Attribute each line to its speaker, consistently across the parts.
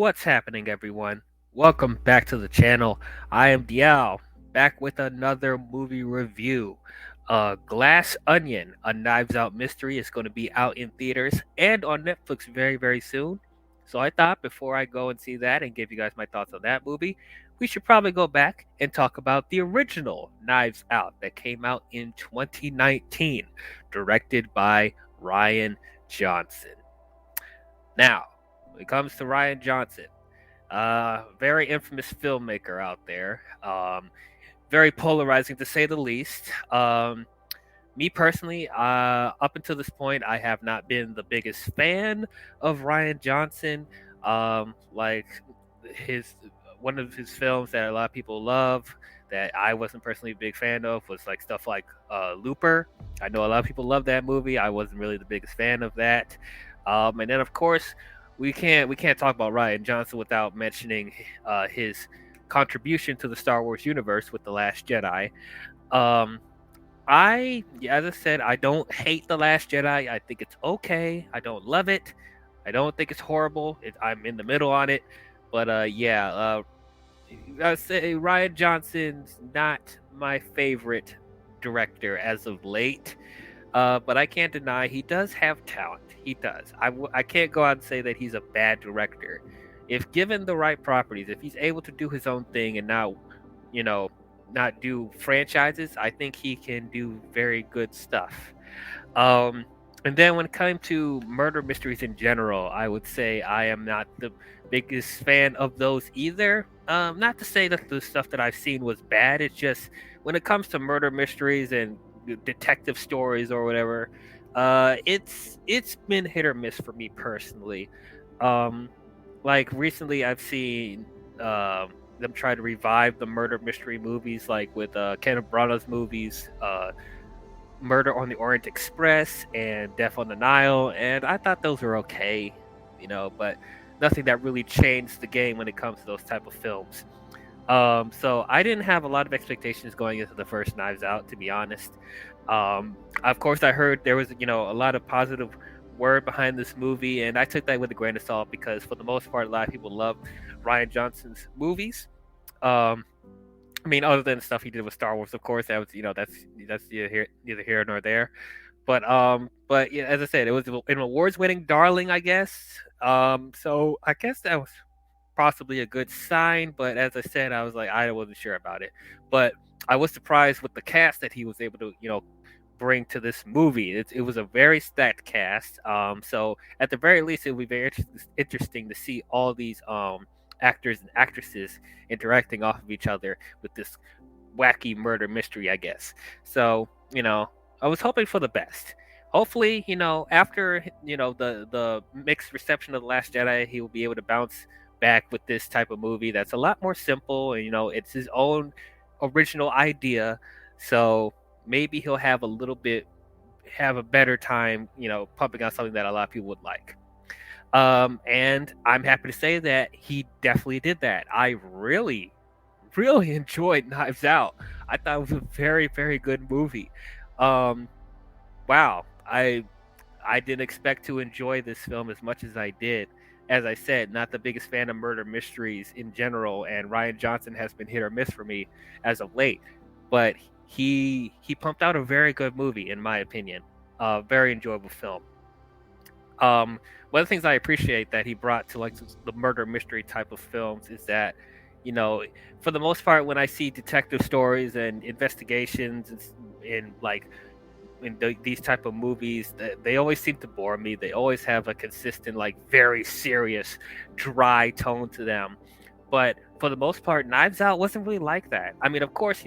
Speaker 1: What's happening, everyone? Welcome back to the channel. I am Dial, back with another movie review. Glass Onion, a Knives Out mystery, is going to be out in theaters and on Netflix very, very soon. So I thought before I go and see that and give you guys my thoughts on that movie, we should probably go back and talk about the original Knives Out that came out in 2019, directed by Ryan Johnson. Now, when it comes to Ryan Johnson, very infamous filmmaker out there. Very polarizing to say the least. Me personally, up until this point, I have not been the biggest fan of Ryan Johnson. Like his one of his films that a lot of people love that I wasn't personally a big fan of was like stuff like Looper. I know a lot of people love that movie. I wasn't really the biggest fan of that. And then of course we can't talk about Ryan Johnson without mentioning his contribution to the Star Wars universe with the Last Jedi. Um, as I said, I don't hate the Last Jedi. I think it's okay. I don't love it. I don't think it's horrible. I'm in the middle on it. But I say Ryan Johnson's not my favorite director as of late. But I can't deny he does have talent. He does. I can't go out and say that he's a bad director. If given the right properties, if he's able to do his own thing and not, you know, not do franchises, I think he can do very good stuff. Um, and then when it came to murder mysteries in general, I would say I am not the biggest fan of those either. Not to say that the stuff that I've seen was bad. It's just when it comes to murder mysteries and detective stories or whatever, it's been hit or miss for me personally. Um, like recently, I've seen them try to revive the murder mystery movies, like with Kenneth Branagh's movies, Murder on the Orient Express and Death on the Nile, and I thought those were okay, but nothing that really changed the game when it comes to those type of films. So I didn't have a lot of expectations going into the first Knives Out, to be honest. Of course, I heard there was, a lot of positive word behind this movie, and I took that with a grain of salt because, for the most part, a lot of people love Ryan Johnson's movies. Um, I mean, other than stuff he did with Star Wars, of course, that was, that's neither here nor there. But yeah, as I said, it was an awards-winning darling, I guess. So I guess that was possibly a good sign, but as I said, I was like, I wasn't sure about it. But I was surprised with the cast that he was able to, bring to this movie. It was a very stacked cast. So at the very least, it would be very interesting to see all these actors and actresses interacting off of each other with this wacky murder mystery, I guess. So, I was hoping for the best. Hopefully, after the mixed reception of the Last Jedi, he will be able to bounce back with this type of movie that's a lot more simple, and it's his own original idea. So maybe he'll have a better time, pumping out something that a lot of people would like. And I'm happy to say that he definitely did that. I really, really enjoyed Knives Out. I thought it was a very, very good movie. Um, wow, I didn't expect to enjoy this film as much as I did. As I said, not the biggest fan of murder mysteries in general, and Ryan Johnson has been hit or miss for me as of late. But he pumped out a very good movie, in my opinion. A very enjoyable film. One of the things I appreciate that he brought to like the murder mystery type of films is that, for the most part, when I see detective stories and investigations in like these type of movies, they always seem to bore me. They always have a consistent, like, very serious, dry tone to them. But for the most part, Knives Out wasn't really like that. I mean, of course,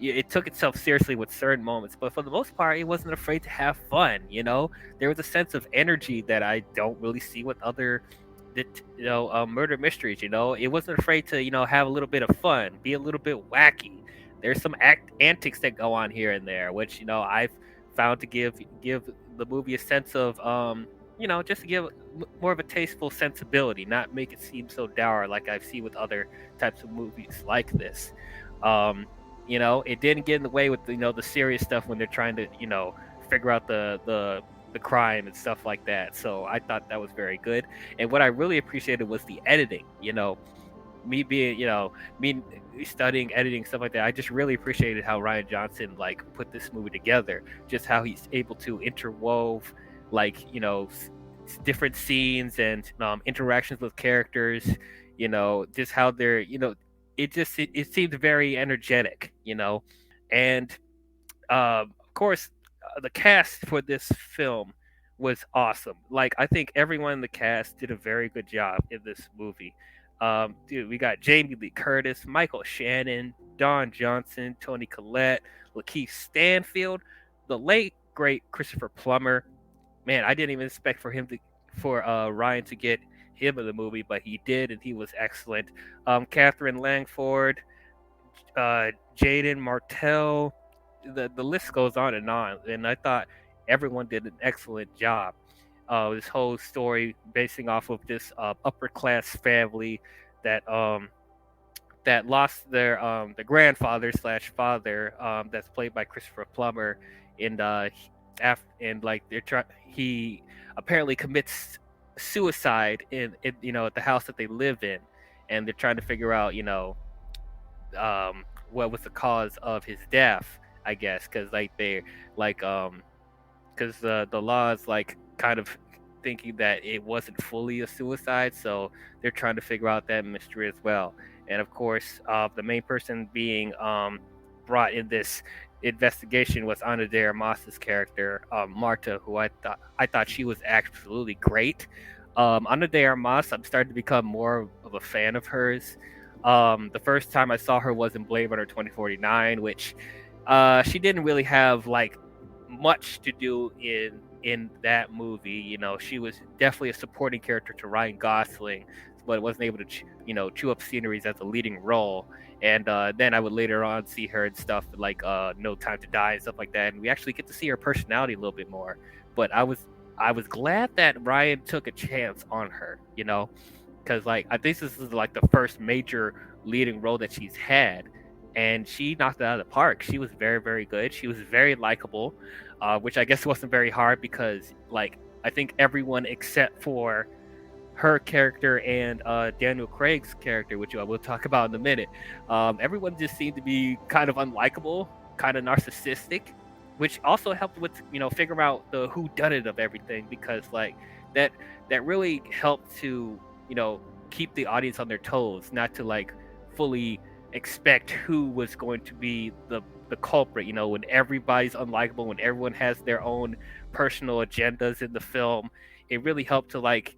Speaker 1: it took itself seriously with certain moments, but for the most part, it wasn't afraid to have fun. There was a sense of energy that I don't really see with other murder mysteries. It wasn't afraid to have a little bit of fun, be a little bit wacky. There's some antics that go on here and there, which I've found to give the movie a sense of just to give more of a tasteful sensibility, not make it seem so dour like I've seen with other types of movies like this. It didn't get in the way with the serious stuff when they're trying to figure out the the crime and stuff like that. So I thought that was very good. And what I really appreciated was the editing. Me being, me studying editing stuff like that. I just really appreciated how Ryan Johnson like put this movie together. Just how he's able to interwove like different scenes and interactions with characters. Just how they're it seemed very energetic. And of course, the cast for this film was awesome. Like, I think everyone in the cast did a very good job in this movie. Dude, we got Jamie Lee Curtis, Michael Shannon, Don Johnson, Toni Collette, Lakeith Stanfield, the late great Christopher Plummer. Man, I didn't even expect for Ryan to get him in the movie, but he did, and he was excellent. Catherine Langford, Jaden Martell, the list goes on, and I thought everyone did an excellent job. This whole story basing off of this upper class family that that lost their grandfather slash father, that's played by Christopher Plummer, and and like he apparently commits suicide in at the house that they live in, and they're trying to figure out what was the cause of his death, I guess, because like they like because the law is like kind of thinking that it wasn't fully a suicide, so they're trying to figure out that mystery as well. And of course, the main person being brought in this investigation was Ana de Armas's character, Marta, who I thought she was absolutely great. Ana de Armas, I'm starting to become more of a fan of hers. The first time I saw her was in Blade Runner 2049, which she didn't really have like much to do in that movie. She was definitely a supporting character to Ryan Gosling, but wasn't able to chew up sceneries as a leading role. And then I would later on see her and stuff like No Time to Die and stuff like that, and we actually get to see her personality a little bit more. But I was glad that Ryan took a chance on her, because like I think this is like the first major leading role that she's had, and she knocked it out of the park. She was very, very good. She was very likable, which I guess wasn't very hard because like I think everyone except for her character and Daniel Craig's character, which I will talk about in a minute, everyone just seemed to be kind of unlikable, kind of narcissistic, which also helped with figuring out the whodunit of everything, because like that really helped to keep the audience on their toes, not to like fully expect who was going to be the culprit. When everybody's unlikable, when everyone has their own personal agendas in the film, it really helped to like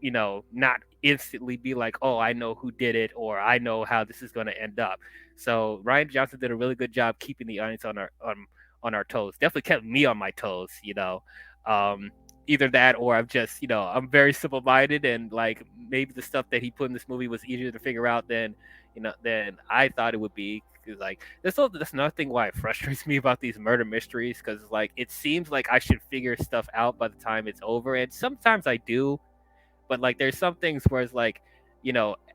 Speaker 1: not instantly be like, oh, I know who did it, or I know how this is going to end up. So Ryan Johnson did a really good job keeping the audience on our toes. Definitely kept me on my toes. Either that, or I'm just I'm very simple minded, and like maybe the stuff that he put in this movie was easier to figure out than than I thought it would be. Because like that's another thing why it frustrates me about these murder mysteries, because like it seems like I should figure stuff out by the time it's over, and sometimes I do, but like there's some things where it's like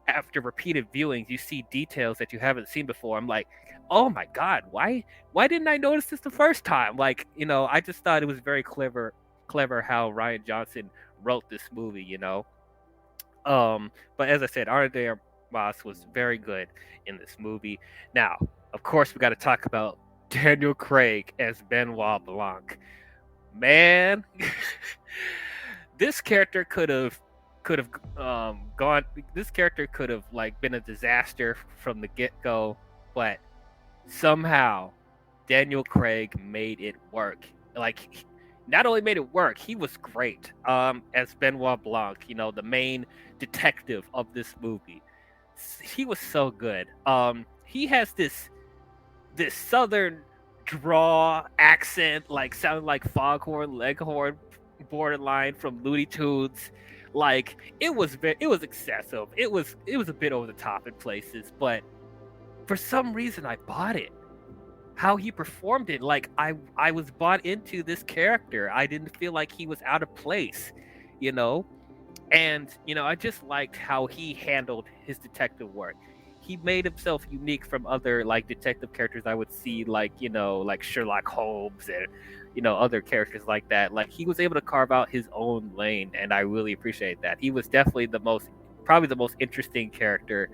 Speaker 1: after repeated viewings you see details that you haven't seen before. I'm like, oh my god, why didn't I notice this the first time? Like I just thought it was very clever how Ryan Johnson wrote this movie. But as I said, Ana de Armas was very good in this movie. Now, of course, we got to talk about Daniel Craig as Benoit Blanc. Man, this character could have gone. This character could have like been a disaster from the get-go, but somehow Daniel Craig made it work. Like, not only made it work, he was great as Benoit Blanc, the main detective of this movie. He was so good. He has this southern draw accent, like sounding like Foghorn Leghorn, borderline from Looney Tunes. Like it was excessive. It was a bit over the top in places, but for some reason I bought it. How he performed it, like I was bought into this character. I didn't feel like he was out of place, and I just liked how he handled his detective work. he made himself unique from other like detective characters I would see, like like Sherlock Holmes and other characters like that. Like he was able to carve out his own lane, and I really appreciate that. He was definitely probably the most interesting character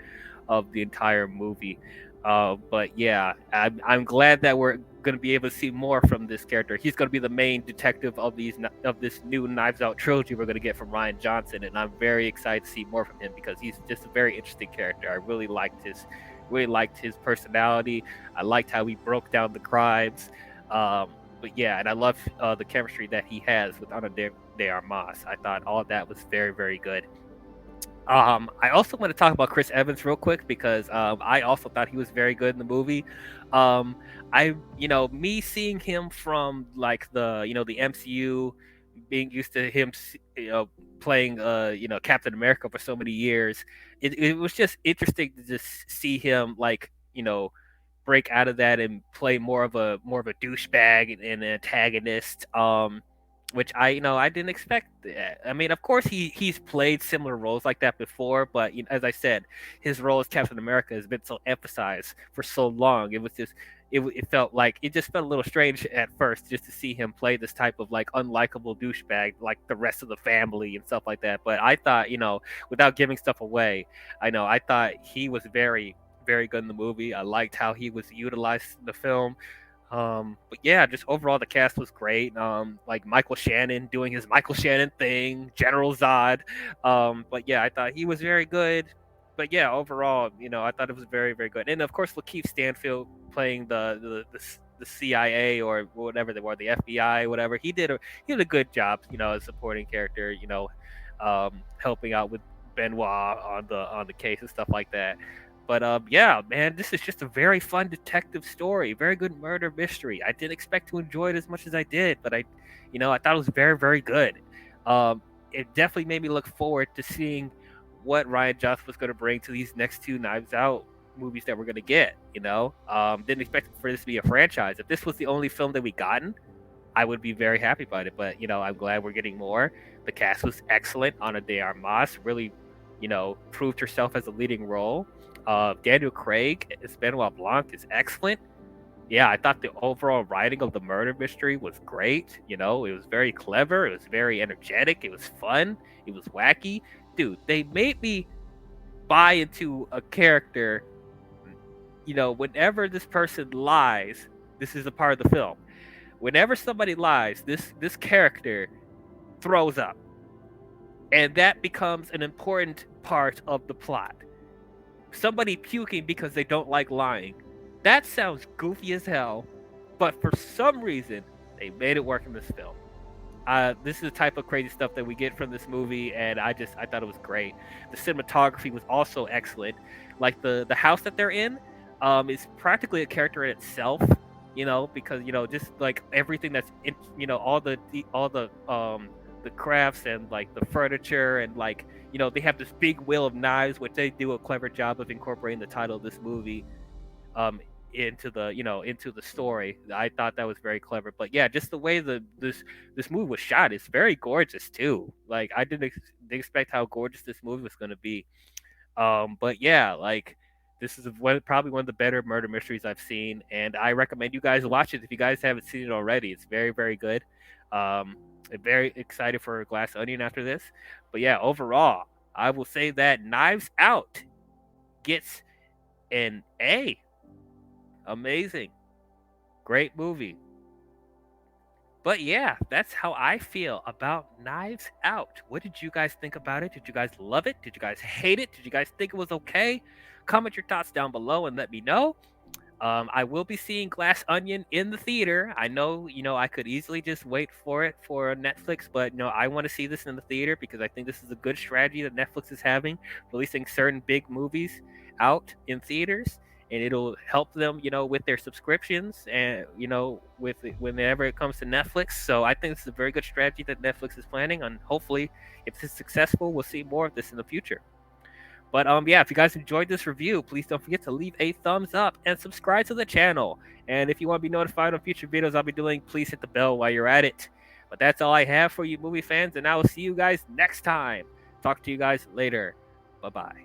Speaker 1: of the entire movie. But yeah, I'm glad that we're going to be able to see more from this character. He's going to be the main detective of this new Knives Out trilogy we're going to get from Rian Johnson, and I'm very excited to see more from him because he's just a very interesting character. I really liked his personality. I liked how he broke down the crimes. But yeah, and I love the chemistry that he has with Ana de Armas. I thought all of that was very, very good. I also want to talk about Chris Evans real quick because I also thought he was very good in the movie. Um, me seeing him from like the MCU, being used to him, playing Captain America for so many years, it was just interesting to just see him like break out of that and play more of a douchebag and an antagonist. Which I didn't expect that. I mean, of course he's played similar roles like that before, but as I said, his role as Captain America has been so emphasized for so long. It was just it felt like it just felt a little strange at first just to see him play this type of like unlikable douchebag like the rest of the family and stuff like that. But I thought, without giving stuff away, I thought he was very, very good in the movie. I liked how he was utilized in the film. But yeah, just overall the cast was great. Like Michael Shannon doing his Michael Shannon thing, General Zod. But yeah, I thought he was very good. But yeah, overall, I thought it was very, very good. And of course, Lakeith Stanfield playing the CIA or whatever they were, the FBI, whatever. He did a good job, as a supporting character. Helping out with Benoit on the case and stuff like that. But yeah, man, this is just a very fun detective story, very good murder mystery. I didn't expect to enjoy it as much as I did, but I thought it was very, very good. It definitely made me look forward to seeing what Rian Johnson was going to bring to these next two Knives Out movies that we're going to get. Didn't expect for this to be a franchise. If this was the only film that we gotten, I would be very happy about it. But I'm glad we're getting more. The cast was excellent. Ana de Armas really, proved herself as a leading role. Daniel Craig as Benoit Blanc is excellent. Yeah, I thought the overall writing of the murder mystery was great. It was very clever. It was very energetic. It was fun. It was wacky. Dude, they made me buy into a character. Whenever this person lies, this is a part of the film. Whenever somebody lies, this character throws up. And that becomes an important part of the plot. Somebody puking because they don't like lying. That sounds goofy as hell, but for some reason, they made it work in this film. This is the type of crazy stuff that we get from this movie, and I thought it was great. The cinematography was also excellent. Like the house that they're in, is practically a character in itself. Because just like everything that's in, all the crafts and like the furniture and like they have this big wheel of knives, which they do a clever job of incorporating the title of this movie into the story. I thought that was very clever. But yeah, just the way this movie was shot is very gorgeous too. Like I didn't expect how gorgeous this movie was going to be. But yeah, like this is probably one of the better murder mysteries I've seen, and I recommend you guys watch it if you guys haven't seen it already. It's very, very good. I'm very excited for Glass Onion after this. But yeah, overall, I will say that Knives Out gets an A. Amazing. Great movie. But yeah, that's how I feel about Knives Out. What did you guys think about it? Did you guys love it? Did you guys hate it? Did you guys think it was okay? Comment your thoughts down below and let me know. I will be seeing Glass Onion in the theater. I know, I could easily just wait for it for Netflix, but I want to see this in the theater because I think this is a good strategy that Netflix is having, releasing certain big movies out in theaters, and it'll help them, with their subscriptions and whenever it comes to Netflix. So I think this is a very good strategy that Netflix is planning, and hopefully, if it's successful, we'll see more of this in the future. But yeah, if you guys enjoyed this review, please don't forget to leave a thumbs up and subscribe to the channel. And if you want to be notified on future videos I'll be doing, please hit the bell while you're at it. But that's all I have for you movie fans, and I will see you guys next time. Talk to you guys later. Bye-bye.